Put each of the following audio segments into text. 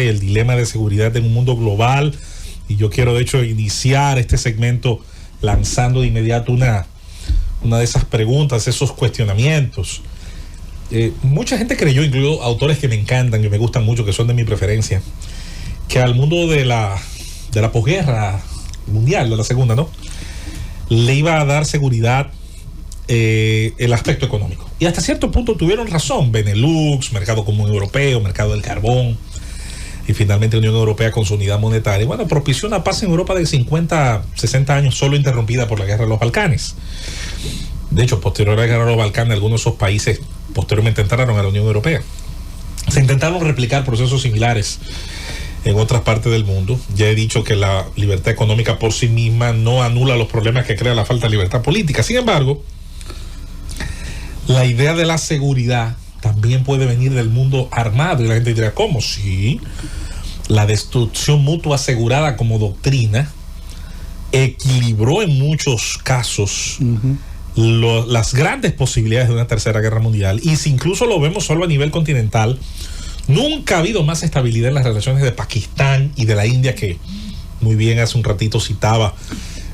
precisamente el dilema de seguridad en un mundo global, y yo quiero de hecho iniciar este segmento lanzando de inmediato una de esas preguntas, esos cuestionamientos. Mucha gente creyó, incluido autores que me encantan, que me gustan mucho, que son de mi preferencia, que al mundo de la posguerra mundial, de la segunda, ¿no?, le iba a dar seguridad el aspecto económico. Y hasta cierto punto tuvieron razón. Benelux, mercado común europeo, mercado del carbón, y finalmente Unión Europea con su unidad monetaria. Bueno, propició una paz en Europa de 50, 60 años, solo interrumpida por la guerra de los Balcanes. De hecho, posterior a la guerra de los Balcanes, algunos de esos países posteriormente entraron a la Unión Europea. Se intentaron replicar procesos similares en otras partes del mundo. Ya he dicho que la libertad económica por sí misma no anula los problemas que crea la falta de libertad política. Sin embargo, la idea de la seguridad también puede venir del mundo armado. Y la gente dirá, ¿cómo? Sí, la destrucción mutua asegurada como doctrina equilibró en muchos casos las grandes posibilidades de una tercera guerra mundial. Y si incluso lo vemos solo a nivel continental, nunca ha habido más estabilidad en las relaciones de Pakistán y de la India, que muy bien hace un ratito citaba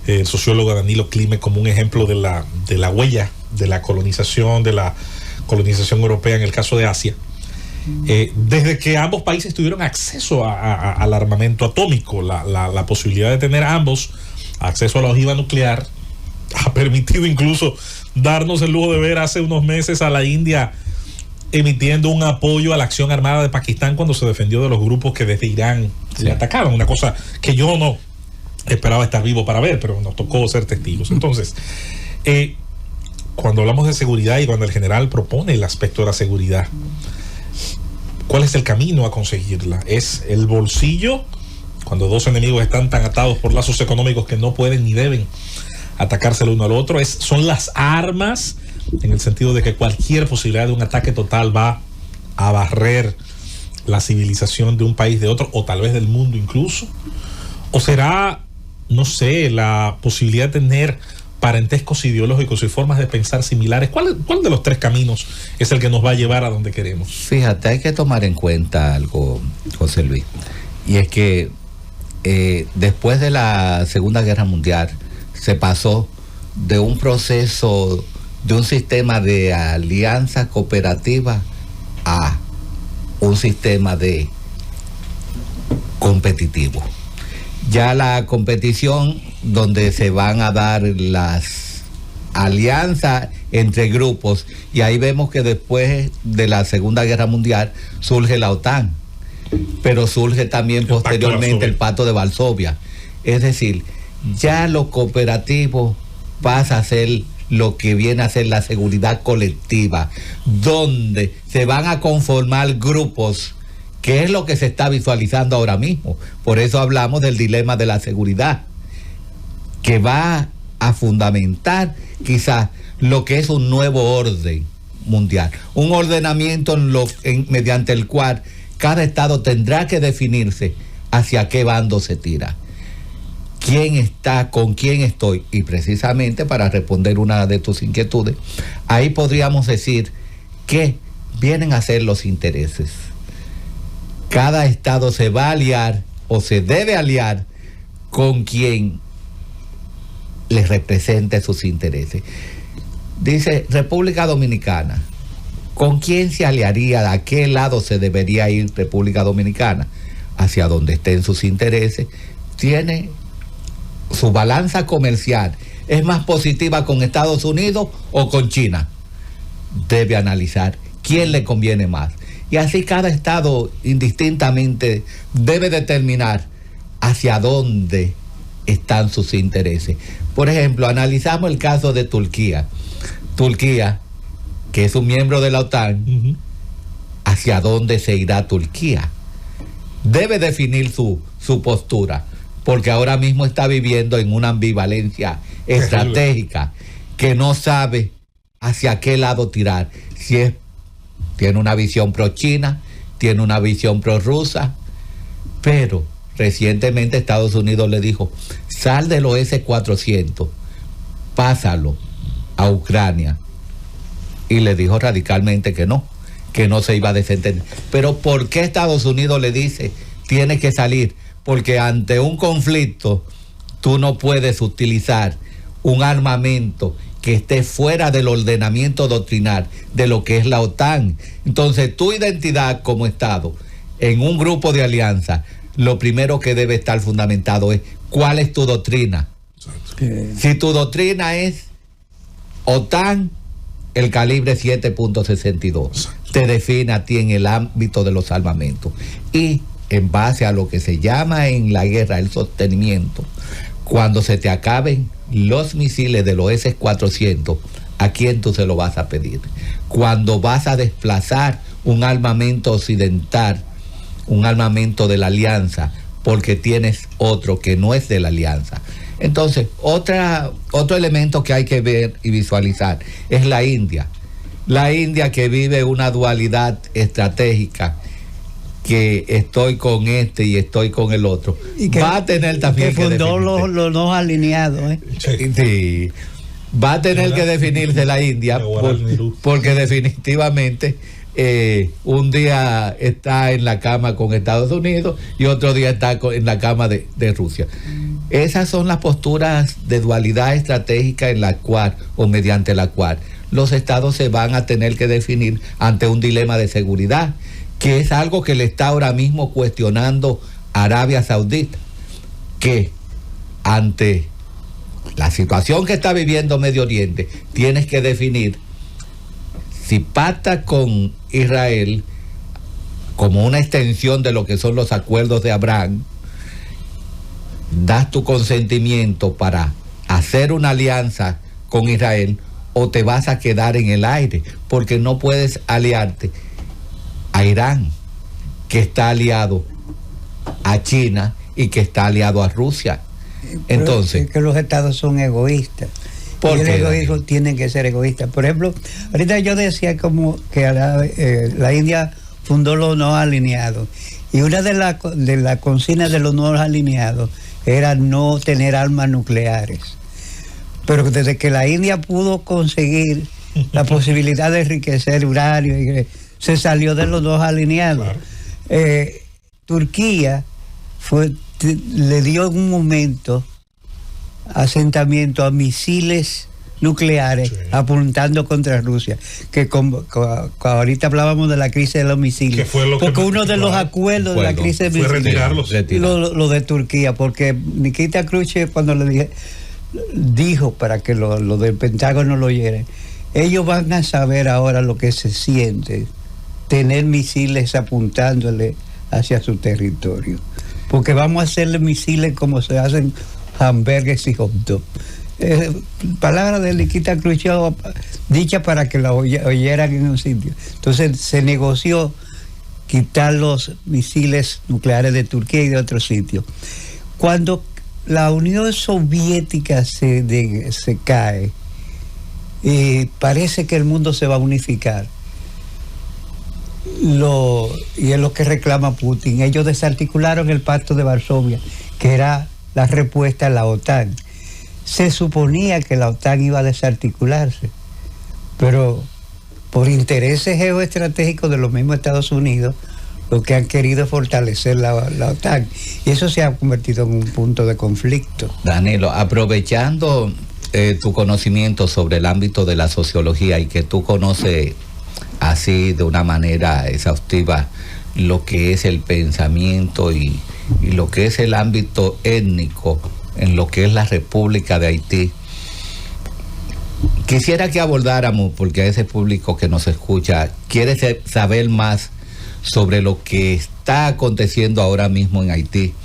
el sociólogo Danilo Klime como un ejemplo de la huella de la colonización europea en el caso de Asia. Desde que ambos países tuvieron acceso al armamento atómico, la posibilidad de tener ambos acceso a la ojiva nuclear ha permitido incluso darnos el lujo de ver hace unos meses a la India emitiendo un apoyo a la acción armada de Pakistán cuando se defendió de los grupos que desde Irán le atacaban, una cosa que yo no esperaba estar vivo para ver, pero nos tocó ser testigos. Entonces, cuando hablamos de seguridad y cuando el general propone el aspecto de la seguridad, ¿cuál es el camino a conseguirla? ¿Es el bolsillo? Cuando dos enemigos están tan atados por lazos económicos que no pueden ni deben atacarse el uno al otro. ¿Son las armas, en el sentido de que cualquier posibilidad de un ataque total va a barrer la civilización de un país de otro, o tal vez del mundo incluso? ¿O será, no sé, la posibilidad de tener parentescos ideológicos y formas de pensar similares? ¿Cuál de los tres caminos es el que nos va a llevar a donde queremos? Fíjate, hay que tomar en cuenta algo, José Luis, y es que después de la Segunda Guerra Mundial se pasó de un proceso, de un sistema de alianza cooperativa a un sistema de competitivo. Ya la competición, donde se van a dar las alianzas entre grupos, y ahí vemos que después de la Segunda Guerra Mundial surge la OTAN, pero surge también posteriormente el Pacto de Varsovia. Es decir, ya lo cooperativo pasa a ser lo que viene a ser la seguridad colectiva, donde se van a conformar grupos, que es lo que se está visualizando ahora mismo. Por eso hablamos del dilema de la seguridad, que va a fundamentar quizás lo que es un nuevo orden mundial, un ordenamiento mediante el cual cada estado tendrá que definirse hacia qué bando se tira, quién está, con quién estoy. Y precisamente para responder una de tus inquietudes, ahí podríamos decir que vienen a ser los intereses. Cada estado se va a aliar o se debe aliar con quien les represente sus intereses. Dice República Dominicana, ¿con quién se aliaría? ¿A qué lado se debería ir República Dominicana? Hacia donde estén sus intereses. Tiene su balanza comercial, ¿es más positiva con Estados Unidos o con China? Debe analizar quién le conviene más. Y así cada estado indistintamente debe determinar hacia dónde están sus intereses. Por ejemplo, analizamos el caso de Turquía. Turquía, que es un miembro de la OTAN, ¿hacia dónde se irá Turquía? Debe definir su postura, porque ahora mismo está viviendo en una ambivalencia estratégica, que no sabe hacia qué lado tirar. Si tiene una visión pro-China, tiene una visión pro-rusa, pero recientemente Estados Unidos le dijo, sal de los S-400, pásalo a Ucrania, y le dijo radicalmente que no se iba a desentender. Pero ¿por qué Estados Unidos le dice tienes que salir, porque ante un conflicto tú no puedes utilizar un armamento que esté fuera del ordenamiento doctrinal de lo que es la OTAN. Entonces, tu identidad como Estado en un grupo de alianza, lo primero que debe estar fundamentado es cuál es tu doctrina. Si tu doctrina es OTAN, el calibre 7.62 te define a ti en el ámbito de los armamentos. Y en base a lo que se llama en la guerra el sostenimiento, cuando se te acaben los misiles de los S-400, ¿a quién tú se lo vas a pedir? Cuando vas a desplazar un armamento occidental, un armamento de la alianza, porque tienes otro que no es de la alianza. Entonces, otro elemento que hay que ver y visualizar es la India. La India, que vive una dualidad estratégica, que estoy con este y estoy con el otro, y que va a tener también que fundó los dos alineados. Sí, va a tener que definirse la India, porque definitivamente un día está en la cama con Estados Unidos y otro día está en la cama de Rusia. Esas son las posturas de dualidad estratégica en la cual, o mediante la cual, los estados se van a tener que definir ante un dilema de seguridad, que es algo que le está ahora mismo cuestionando Arabia Saudita, que ante la situación que está viviendo Medio Oriente, tienes que definir si pacta con Israel como una extensión de lo que son los acuerdos de Abraham, das tu consentimiento para hacer una alianza con Israel, o te vas a quedar en el aire, porque no puedes aliarte a Irán, que está aliado a China y que está aliado a Rusia. Entonces, es que los estados son egoístas. Y el egoísmo tienen que ser egoístas. Por ejemplo, ahorita yo decía como que la India fundó los no alineados. Y una de las consignas de los no alineados era no tener armas nucleares. Pero desde que la India pudo conseguir la posibilidad de enriquecer uranio, se salió de los dos alineados. Claro. Turquía le dio en un momento asentamiento a misiles nucleares, sí, apuntando contra Rusia, que ahorita hablábamos de la crisis de los misiles, porque uno de los acuerdos de la crisis de misiles lo de Turquía, porque Nikita Khrushchev, cuando le dije, dijo, para que lo del Pentágono lo oyera, ellos van a saber ahora lo que se siente tener misiles apuntándole hacia su territorio, porque vamos a hacerle misiles como se hacen hamburgues y hot dog. Palabra de Nikita Khrushchev dicha para que la oyeran en un sitio. Entonces se negoció quitar los misiles nucleares de Turquía y de otros sitios. Cuando la Unión Soviética se cae, parece que el mundo se va a unificar. Y es lo que reclama Putin. Ellos desarticularon el Pacto de Varsovia, que era la respuesta a la OTAN. Se suponía que la OTAN iba a desarticularse, pero por intereses geoestratégicos de los mismos Estados Unidos, lo que han querido es fortalecer la OTAN, y eso se ha convertido en un punto de conflicto. Danilo, aprovechando tu conocimiento sobre el ámbito de la sociología, y que tú conoces así de una manera exhaustiva lo que es el pensamiento y lo que es el ámbito étnico en lo que es la República de Haití, quisiera que abordáramos, porque a ese público que nos escucha quiere saber más sobre lo que está aconteciendo ahora mismo en Haití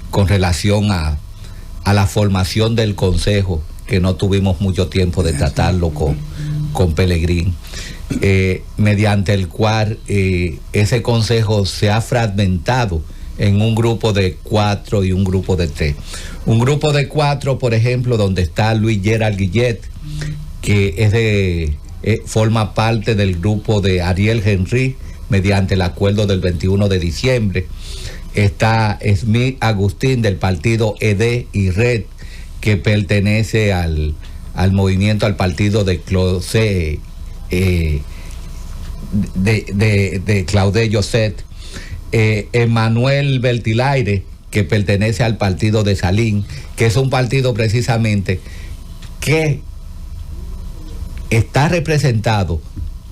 con relación a la formación del Consejo, que no tuvimos mucho tiempo de tratarlo con Pelegrín, mediante el cual ese Consejo se ha fragmentado en un grupo de 4 y un grupo de 3. Un grupo de 4, por ejemplo, donde está Luis Gerald Guillet, que forma parte del grupo de Ariel Henry, mediante el acuerdo del 21 de diciembre. Está Smith Agustín, del partido ED y Red, que pertenece al movimiento, al partido de Claude Josset. Emmanuel Bertilaire, que pertenece al partido de Salín, que es un partido precisamente que está representado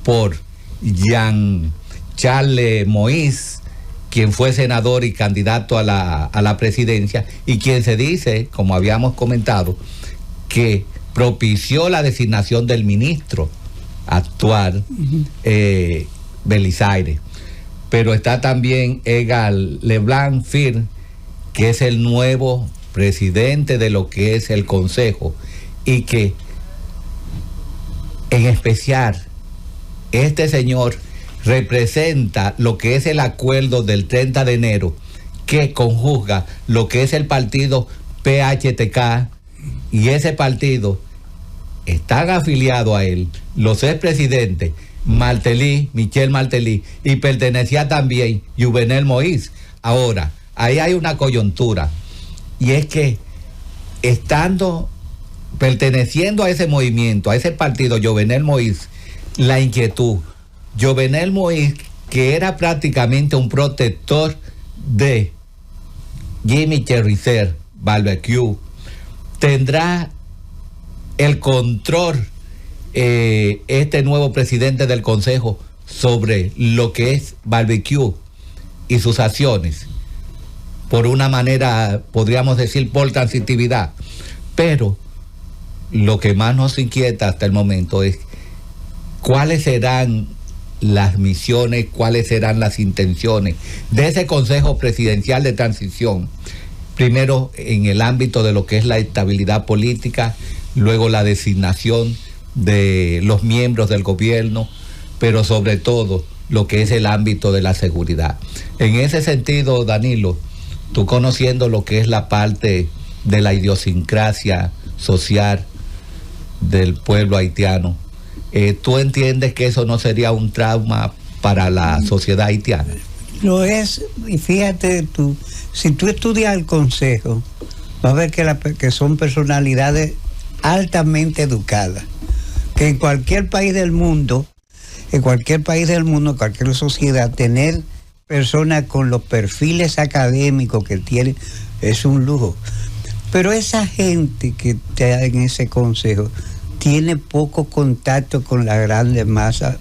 por Jean-Charles Moïse, quien fue senador y candidato a la presidencia, y quien se dice, como habíamos comentado, que propició la designación del ministro actual, Belisaire. Pero está también Egal Leblanc Fir, que es el nuevo presidente de lo que es el Consejo, y que en especial este señor representa lo que es el acuerdo del 30 de enero, que conjuga lo que es el partido PHTK, y ese partido están afiliados a él los expresidentes Michel Martelly, y pertenecía también Juvenel Moïse. Ahora, ahí hay una coyuntura, y es que perteneciendo a ese movimiento, a ese partido Juvenel Moïse, la inquietud, Juvenel Moïse, que era prácticamente un protector de Jimmy Cherizer Barbecue, tendrá el control este nuevo presidente del Consejo sobre lo que es Barbecue y sus acciones, por una manera, podríamos decir, por transitividad. Pero lo que más nos inquieta hasta el momento es cuáles serán las misiones, cuáles serán las intenciones de ese Consejo Presidencial de Transición, primero en el ámbito de lo que es la estabilidad política, luego la designación de los miembros del gobierno, pero sobre todo lo que es el ámbito de la seguridad. En ese sentido, Danilo, tú conociendo lo que es la parte de la idiosincrasia social del pueblo haitiano, ¿tú entiendes que eso no sería un trauma para la sociedad haitiana? Lo es, y fíjate tú, si tú estudias el Consejo, vas a ver que son personalidades altamente educadas, que en cualquier país del mundo, cualquier sociedad, tener personas con los perfiles académicos que tienen es un lujo. Pero esa gente que está en ese consejo tiene poco contacto con la grande masa,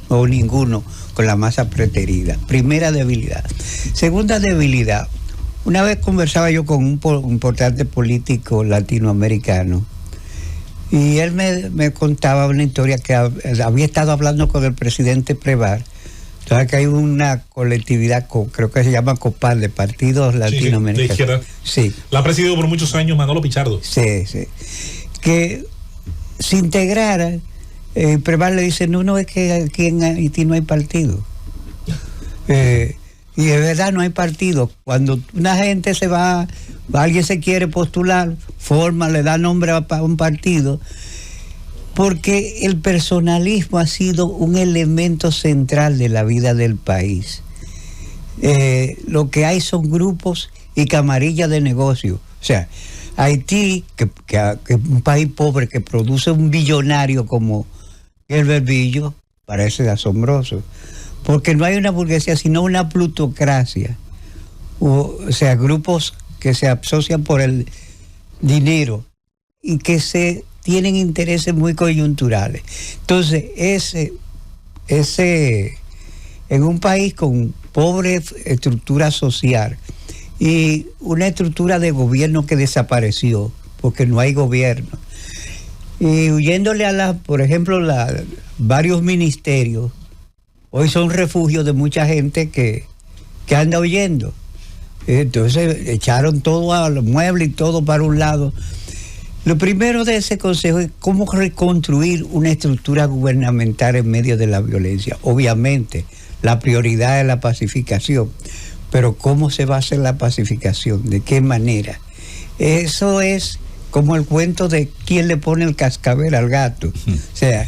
o ninguno, con la masa preterida. Primera debilidad. Segunda debilidad, una vez conversaba yo con un importante político latinoamericano, y él me contaba una historia que había estado hablando con el presidente Prevar. Entonces que hay una colectividad, creo que se llama COPAL, de partidos latinoamericanos. De izquierda. Sí. La ha presidido por muchos años Manolo Pichardo. Sí. Que se integrara, Prevar le dice, no, es que aquí en Haití no hay partido. Y de verdad no hay partido. Cuando una gente se va, alguien se quiere postular, le da nombre a un partido, porque el personalismo ha sido un elemento central de la vida del país. Lo que hay son grupos y camarillas de negocio. O sea, Haití, que es un país pobre que produce un billonario como el Berbillo, parece asombroso, porque no hay una burguesía, sino una plutocracia. O sea, grupos que se asocian por el dinero y que tienen intereses muy coyunturales. Entonces, en un país con pobre estructura social y una estructura de gobierno que desapareció, porque no hay gobierno, y huyéndole por ejemplo, varios ministerios, hoy son refugios de mucha gente que anda huyendo. Entonces echaron todo a los muebles y todo para un lado. Lo primero de ese consejo es cómo reconstruir una estructura gubernamental en medio de la violencia. Obviamente, la prioridad es la pacificación, pero ¿cómo se va a hacer la pacificación? ¿De qué manera? Eso es como el cuento de quién le pone el cascabel al gato. O sea,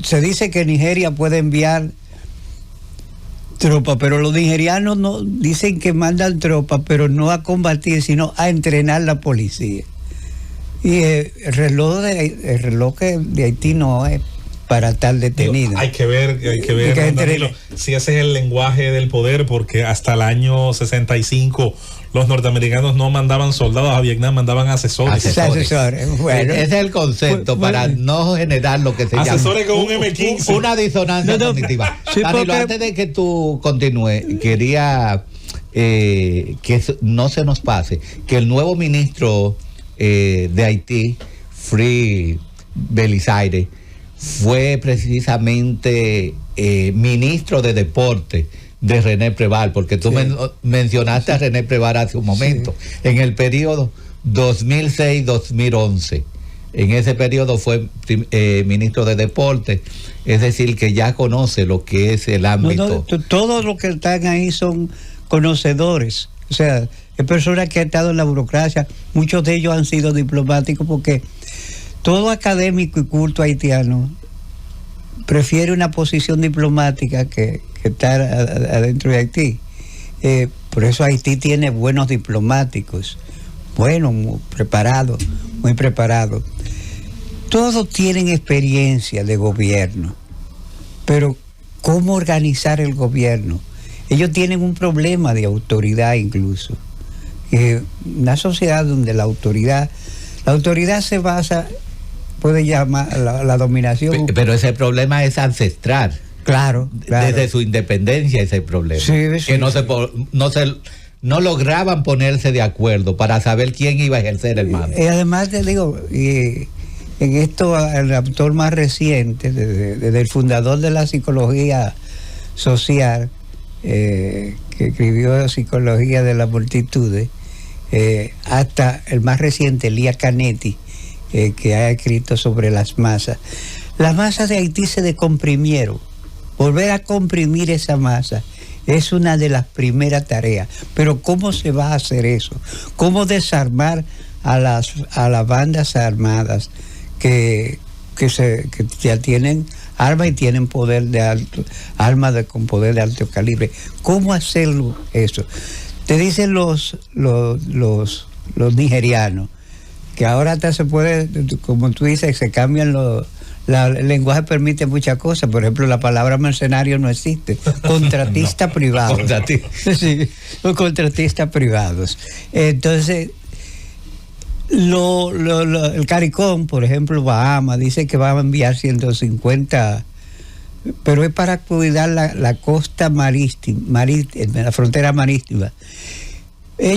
se dice que Nigeria puede enviar tropas, pero los nigerianos no dicen que mandan tropas, pero no a combatir, sino a entrenar la policía. Y el reloj de Haití no es para estar detenido. Hay que ver, Danilo, si ese es el lenguaje del poder, porque hasta el año 65 los norteamericanos no mandaban soldados a Vietnam, mandaban asesores. Bueno, ese es el concepto, para no generar lo que se llama asesores con un M15. Una disonancia cognitiva. Sí, Danilo, antes de que tú continúes, quería que no se nos pase que el nuevo ministro de Haití, Free Belisaire, fue precisamente ministro de deporte de René Preval, porque tú mencionaste a René Preval hace un momento, en el periodo 2006-2011. En ese periodo fue ministro de deporte, es decir, que ya conoce lo que es el ámbito. Todos los que están ahí son conocedores, o sea, es personas que han estado en la burocracia, muchos de ellos han sido diplomáticos, porque todo académico y culto haitiano prefiere una posición diplomática que estar adentro de Haití. Por eso Haití tiene buenos diplomáticos, buenos, muy preparados. Todos tienen experiencia de gobierno, pero ¿cómo organizar el gobierno? Ellos tienen un problema de autoridad incluso. Una sociedad donde la autoridad se basa, puede llamar la dominación. Pero ese problema es ancestral. Claro. Desde su independencia ese problema. Que no lograban ponerse de acuerdo para saber quién iba a ejercer el mando. Y además te digo, en esto el autor más reciente, desde el fundador de la psicología social, que escribió Psicología de las Multitudes, hasta el más reciente, Elías Canetti, que ha escrito sobre las masas. Las masas de Haití se descomprimieron. Volver a comprimir esa masa es una de las primeras tareas. Pero ¿cómo se va a hacer eso? ¿Cómo desarmar a las bandas armadas que ya tienen armas y tienen poder de alto, con poder de alto calibre? ¿Cómo hacerlo eso? Te dicen los nigerianos que ahora hasta se puede, como tú dices, se cambian el lenguaje permite muchas cosas. Por ejemplo, la palabra mercenario no existe. Contratista privado. Sí, los contratistas privados. Entonces, el CARICOM, por ejemplo, Bahamas, dice que va a enviar 150, pero es para cuidar la costa marítima, la frontera marítima.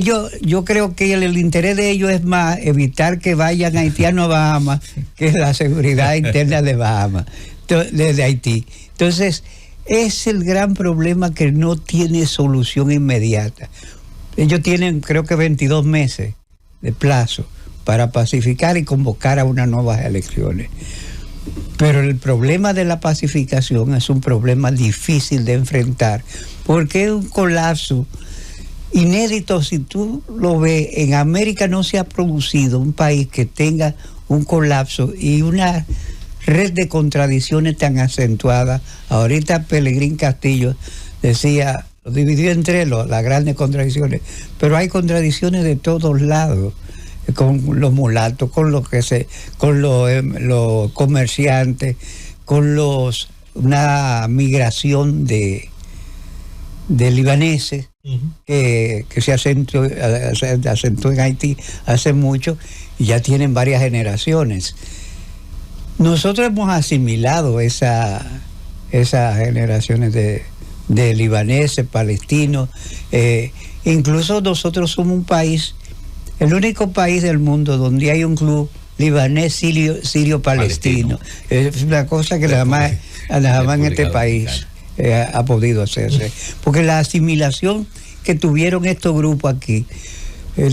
Yo creo que el interés de ellos es más evitar que vayan haitianos a Bahamas que la seguridad interna de Bahamas, de Haití. Entonces, es el gran problema que no tiene solución inmediata. Ellos tienen, creo que 22 meses de plazo para pacificar y convocar a unas nuevas elecciones. Pero el problema de la pacificación es un problema difícil de enfrentar, porque es un colapso inédito. Si tú lo ves, en América no se ha producido un país que tenga un colapso y una red de contradicciones tan acentuada. Ahorita Pelegrín Castillo decía, lo dividió entre las grandes contradicciones, pero hay contradicciones de todos lados, con los mulatos, con los comerciantes, con una migración de libaneses que se asentó en Haití hace mucho y ya tienen varias generaciones. Nosotros hemos asimilado esas generaciones de libaneses, palestinos. Incluso nosotros somos un país, el único país del mundo donde hay un club libanés sirio palestino. Es una cosa que nada más en este país ha podido hacerse, porque la asimilación que tuvieron estos grupos aquí,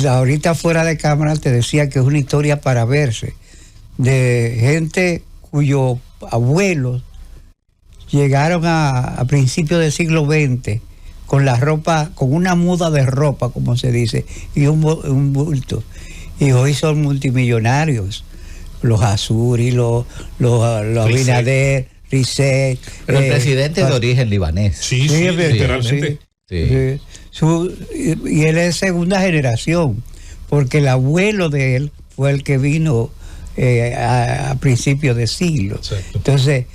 ahorita fuera de cámara te decía que es una historia para verse, de gente cuyos abuelos llegaron a principios del siglo XX con la ropa, con una muda de ropa, como se dice, y un bulto, y hoy son multimillonarios, los Azuri, los Abinader, Risset. Pero el presidente es de origen libanés. Sí, literalmente. Sí. Y él es segunda generación, porque el abuelo de él fue el que vino a principios de siglo. Exacto. Entonces,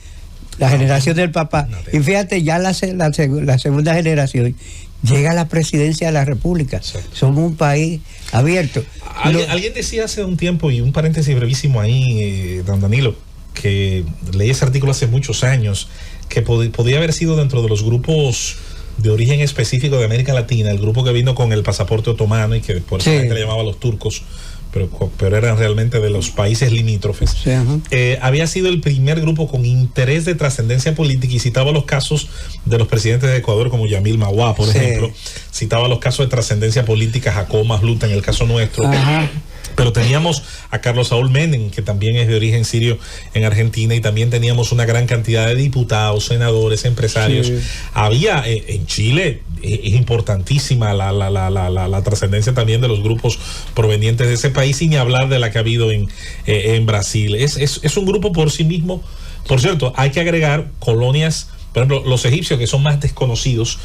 la generación del papá. Y fíjate, ya la segunda generación llega a la presidencia de la República. Exacto. Somos un país abierto. Alguien decía hace un tiempo, y un paréntesis brevísimo ahí, don Danilo, que leí ese artículo hace muchos años, que podía haber sido dentro de los grupos de origen específico de América Latina, el grupo que vino con el pasaporte otomano y que por eso la gente le llamaba los turcos, pero eran realmente de los países limítrofes. Sí, había sido el primer grupo con interés de trascendencia política, y citaba los casos de los presidentes de Ecuador como Yamil Maguá, por ejemplo, citaba los casos de trascendencia política, Jacobo Masluta en el caso nuestro. Pero teníamos a Carlos Saúl Menem, que también es de origen sirio en Argentina, y también teníamos una gran cantidad de diputados, senadores, empresarios. Había en Chile, es importantísima la trascendencia también de los grupos provenientes de ese país, sin hablar de la que ha habido en Brasil. Es un grupo por sí mismo. Por cierto, hay que agregar colonias, por ejemplo, los egipcios, que son más desconocidos.